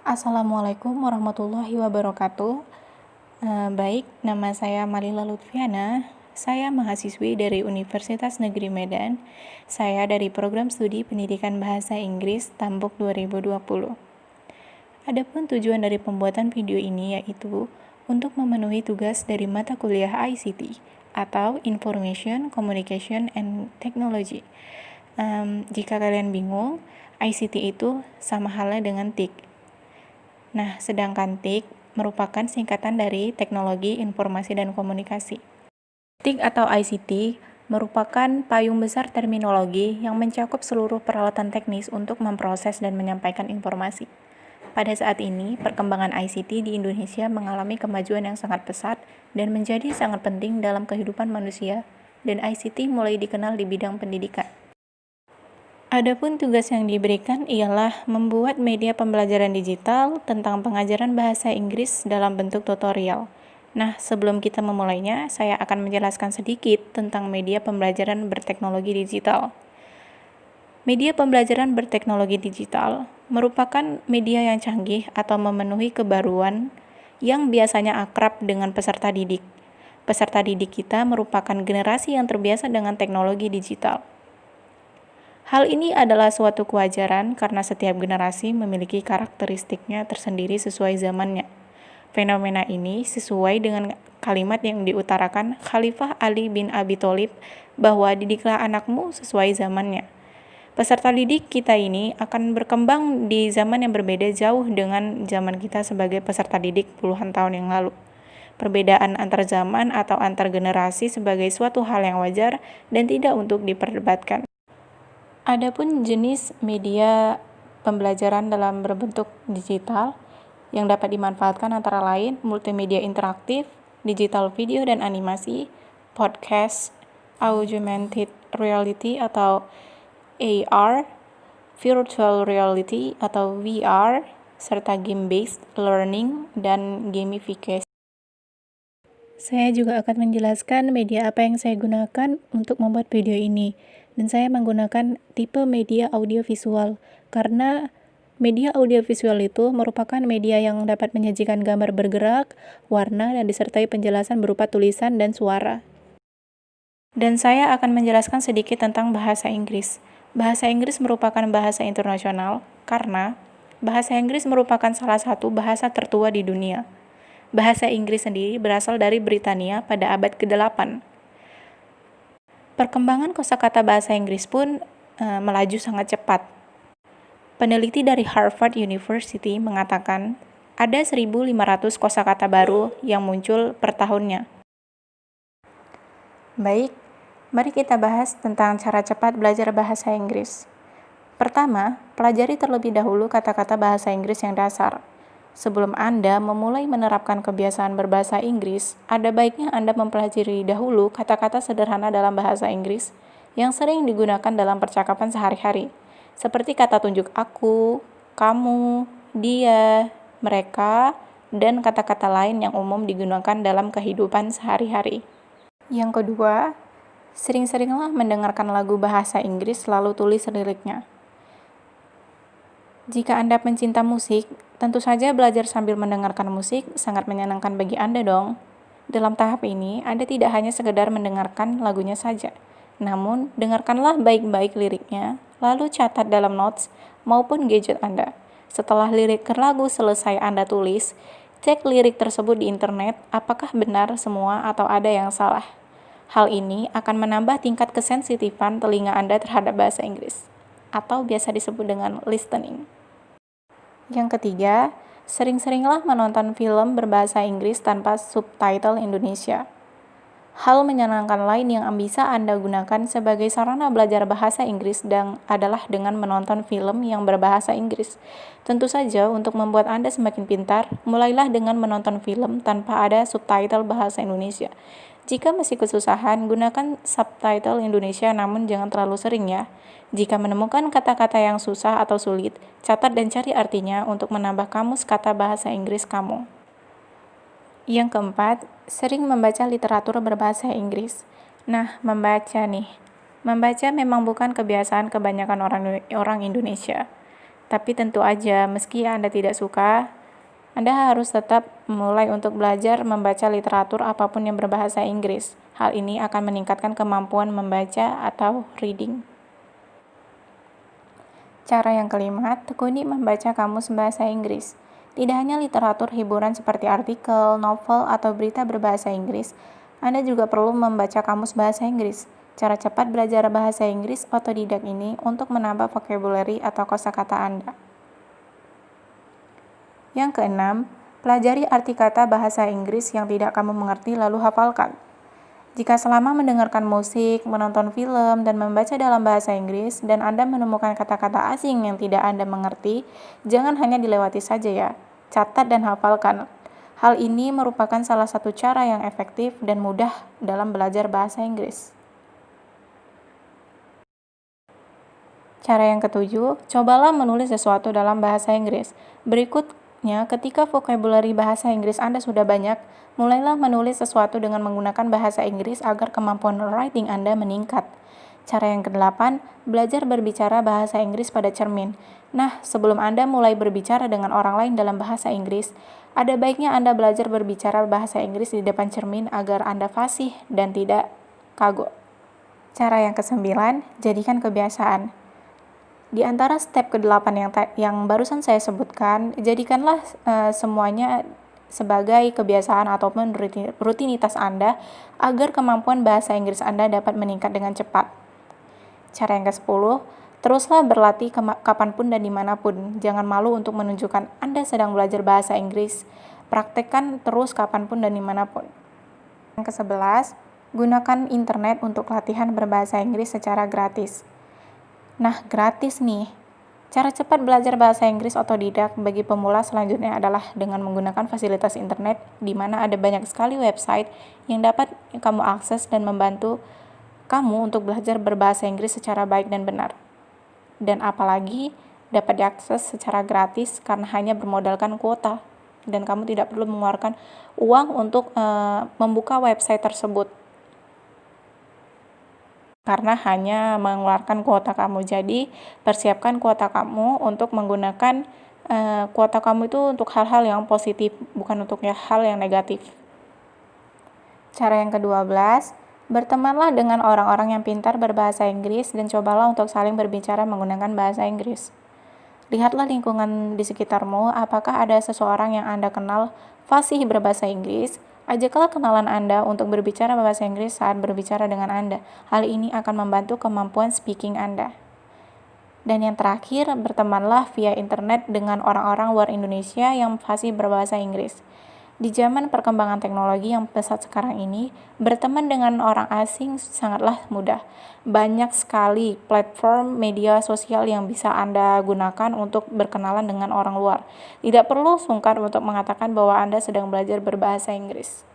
Assalamualaikum warahmatullahi wabarakatuh. Baik, nama saya Malila Lutfiana. Saya mahasiswi dari Universitas Negeri Medan. Saya dari Program Studi Pendidikan Bahasa Inggris Tambuk 2020. Adapun tujuan dari pembuatan video ini yaitu untuk memenuhi tugas dari mata kuliah ICT atau Information, Communication, and Technology. Jika kalian bingung, ICT itu sama halnya dengan TIK. Nah, sedangkan TIK merupakan singkatan dari Teknologi Informasi dan Komunikasi. TIK atau ICT merupakan payung besar terminologi yang mencakup seluruh peralatan teknis untuk memproses dan menyampaikan informasi. Pada saat ini, perkembangan ICT di Indonesia mengalami kemajuan yang sangat pesat dan menjadi sangat penting dalam kehidupan manusia, dan ICT mulai dikenal di bidang pendidikan. Adapun tugas yang diberikan ialah membuat media pembelajaran digital tentang pengajaran bahasa Inggris dalam bentuk tutorial. Nah, sebelum kita memulainya, saya akan menjelaskan sedikit tentang media pembelajaran berteknologi digital. Media pembelajaran berteknologi digital merupakan media yang canggih atau memenuhi kebaruan yang biasanya akrab dengan peserta didik. Peserta didik kita merupakan generasi yang terbiasa dengan teknologi digital. Hal ini adalah suatu kewajaran karena setiap generasi memiliki karakteristiknya tersendiri sesuai zamannya. Fenomena ini sesuai dengan kalimat yang diutarakan Khalifah Ali bin Abi Thalib bahwa didiklah anakmu sesuai zamannya. Peserta didik kita ini akan berkembang di zaman yang berbeda jauh dengan zaman kita sebagai peserta didik puluhan tahun yang lalu. Perbedaan antar zaman atau antar generasi sebagai suatu hal yang wajar dan tidak untuk diperdebatkan. Adapun jenis media pembelajaran dalam berbentuk digital yang dapat dimanfaatkan antara lain multimedia interaktif, digital video dan animasi, podcast, augmented reality atau AR, virtual reality atau VR, serta game-based learning dan gamification. Saya juga akan menjelaskan media apa yang saya gunakan untuk membuat video ini. Dan saya menggunakan tipe media audiovisual karena media audiovisual itu merupakan media yang dapat menyajikan gambar bergerak, warna, dan disertai penjelasan berupa tulisan dan suara. Dan saya akan menjelaskan sedikit tentang bahasa Inggris. Bahasa Inggris merupakan bahasa internasional karena bahasa Inggris merupakan salah satu bahasa tertua di dunia. Bahasa Inggris sendiri berasal dari Britania pada abad ke-8. Perkembangan kosakata bahasa Inggris pun melaju sangat cepat. Peneliti dari Harvard University mengatakan ada 1.500 kosakata baru yang muncul per tahunnya. Baik, mari kita bahas tentang cara cepat belajar bahasa Inggris. Pertama, pelajari terlebih dahulu kata-kata bahasa Inggris yang dasar. Sebelum Anda memulai menerapkan kebiasaan berbahasa Inggris, ada baiknya Anda mempelajari dahulu kata-kata sederhana dalam bahasa Inggris yang sering digunakan dalam percakapan sehari-hari, seperti kata tunjuk aku, kamu, dia, mereka, dan kata-kata lain yang umum digunakan dalam kehidupan sehari-hari. Yang kedua, sering-seringlah mendengarkan lagu bahasa Inggris lalu tulis liriknya. Jika Anda pencinta musik, tentu saja belajar sambil mendengarkan musik sangat menyenangkan bagi Anda dong. Dalam tahap ini, Anda tidak hanya sekedar mendengarkan lagunya saja, namun dengarkanlah baik-baik liriknya, lalu catat dalam notes maupun gadget Anda. Setelah lirik lagu selesai Anda tulis, cek lirik tersebut di internet apakah benar semua atau ada yang salah. Hal ini akan menambah tingkat kesensitifan telinga Anda terhadap bahasa Inggris, atau biasa disebut dengan listening. Yang ketiga, sering-seringlah menonton film berbahasa Inggris tanpa subtitle Indonesia. Hal menyenangkan lain yang bisa Anda gunakan sebagai sarana belajar bahasa Inggris adalah dengan menonton film yang berbahasa Inggris. Tentu saja, untuk membuat Anda semakin pintar, mulailah dengan menonton film tanpa ada subtitle bahasa Indonesia. Jika masih kesusahan, gunakan subtitle Indonesia namun jangan terlalu sering ya. Jika menemukan kata-kata yang susah atau sulit, catat dan cari artinya untuk menambah kamus kata bahasa Inggris kamu. Yang keempat, sering membaca literatur berbahasa Inggris. Nah, membaca memang bukan kebiasaan kebanyakan orang Indonesia. Tapi tentu aja, meski Anda tidak suka, Anda harus tetap mulai untuk belajar membaca literatur apapun yang berbahasa Inggris. Hal ini akan meningkatkan kemampuan membaca atau reading. Cara yang kelima, tekuni membaca kamus bahasa Inggris. Tidak hanya literatur hiburan seperti artikel, novel, atau berita berbahasa Inggris, Anda juga perlu membaca kamus bahasa Inggris. Cara cepat belajar bahasa Inggris otodidak ini untuk menambah vocabulary atau kosakata Anda. Yang keenam, pelajari arti kata bahasa Inggris yang tidak kamu mengerti lalu hafalkan. Jika selama mendengarkan musik, menonton film, dan membaca dalam bahasa Inggris, dan Anda menemukan kata-kata asing yang tidak Anda mengerti, jangan hanya dilewati saja ya. Catat dan hafalkan. Hal ini merupakan salah satu cara yang efektif dan mudah dalam belajar bahasa Inggris. Cara yang ketujuh, cobalah menulis sesuatu dalam bahasa Inggris. Berikutnya, ketika vocabulary bahasa Inggris Anda sudah banyak, mulailah menulis sesuatu dengan menggunakan bahasa Inggris agar kemampuan writing Anda meningkat. Cara yang kedelapan, belajar berbicara bahasa Inggris pada cermin. Nah, sebelum Anda mulai berbicara dengan orang lain dalam bahasa Inggris, ada baiknya Anda belajar berbicara bahasa Inggris di depan cermin agar Anda fasih dan tidak kagok. Cara yang kesembilan, jadikan kebiasaan. Di antara step ke-8 yang barusan saya sebutkan, jadikanlah semuanya sebagai kebiasaan ataupun rutinitas Anda agar kemampuan bahasa Inggris Anda dapat meningkat dengan cepat. Cara yang ke-10, teruslah berlatih kapanpun dan dimanapun. Jangan malu untuk menunjukkan Anda sedang belajar bahasa Inggris. Praktekkan terus kapanpun dan dimanapun. Yang ke-11, gunakan internet untuk latihan berbahasa Inggris secara gratis. Nah, gratis nih. Cara cepat belajar bahasa Inggris otodidak bagi pemula selanjutnya adalah dengan menggunakan fasilitas internet di mana ada banyak sekali website yang dapat kamu akses dan membantu kamu untuk belajar berbahasa Inggris secara baik dan benar. Dan apalagi dapat diakses secara gratis karena hanya bermodalkan kuota dan kamu tidak perlu mengeluarkan uang untuk membuka website tersebut. Karena hanya mengeluarkan kuota kamu. Jadi, persiapkan kuota kamu untuk menggunakan kuota kamu itu untuk hal-hal yang positif, bukan untuk hal yang negatif. Cara yang ke-12, bertemanlah dengan orang-orang yang pintar berbahasa Inggris dan cobalah untuk saling berbicara menggunakan bahasa Inggris. Lihatlah lingkungan di sekitarmu, apakah ada seseorang yang Anda kenal fasih berbahasa Inggris. Ajaklah kenalan Anda untuk berbicara bahasa Inggris saat berbicara dengan Anda. Hal ini akan membantu kemampuan speaking Anda. Dan yang terakhir, bertemanlah via internet dengan orang-orang luar Indonesia yang fasih berbahasa Inggris. Di zaman perkembangan teknologi yang pesat sekarang ini, berteman dengan orang asing sangatlah mudah. Banyak sekali platform media sosial yang bisa Anda gunakan untuk berkenalan dengan orang luar. Tidak perlu sungkan untuk mengatakan bahwa Anda sedang belajar berbahasa Inggris.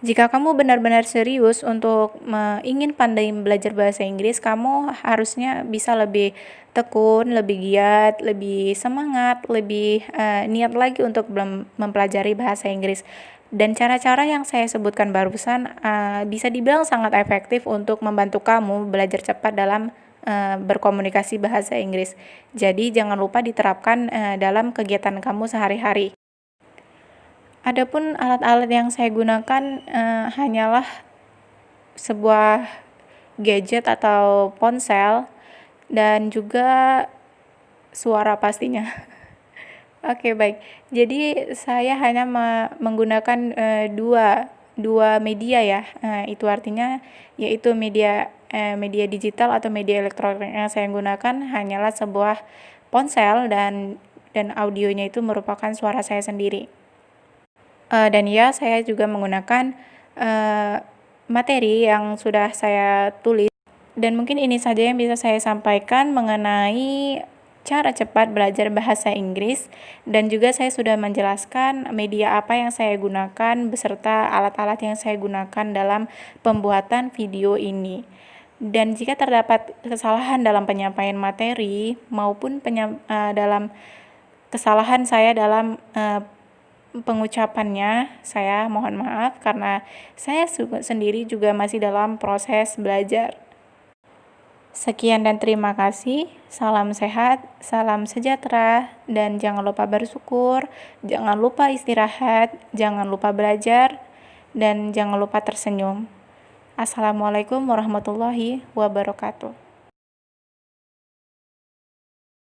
Jika kamu benar-benar serius untuk ingin pandai belajar bahasa Inggris, kamu harusnya bisa lebih tekun, lebih giat, lebih semangat, lebih niat lagi untuk mempelajari bahasa Inggris. Dan cara-cara yang saya sebutkan barusan bisa dibilang sangat efektif untuk membantu kamu belajar cepat dalam berkomunikasi bahasa Inggris. Jadi jangan lupa diterapkan dalam kegiatan kamu sehari-hari. Adapun alat-alat yang saya gunakan hanyalah sebuah gadget atau ponsel dan juga suara pastinya. Oke, baik. Jadi saya hanya menggunakan dua media ya. Itu artinya yaitu media digital atau media elektronik yang saya gunakan hanyalah sebuah ponsel dan audionya itu merupakan suara saya sendiri. Dan ya, saya juga menggunakan materi yang sudah saya tulis. Dan mungkin ini saja yang bisa saya sampaikan mengenai cara cepat belajar bahasa Inggris. Dan juga saya sudah menjelaskan media apa yang saya gunakan beserta alat-alat yang saya gunakan dalam pembuatan video ini. Dan jika terdapat kesalahan dalam penyampaian materi maupun dalam kesalahan saya dalam pengucapannya, saya mohon maaf karena saya sendiri juga masih dalam proses belajar. Sekian dan terima kasih. Salam sehat, salam sejahtera, dan jangan lupa bersyukur, jangan lupa istirahat, jangan lupa belajar, dan jangan lupa tersenyum. Assalamualaikum warahmatullahi wabarakatuh.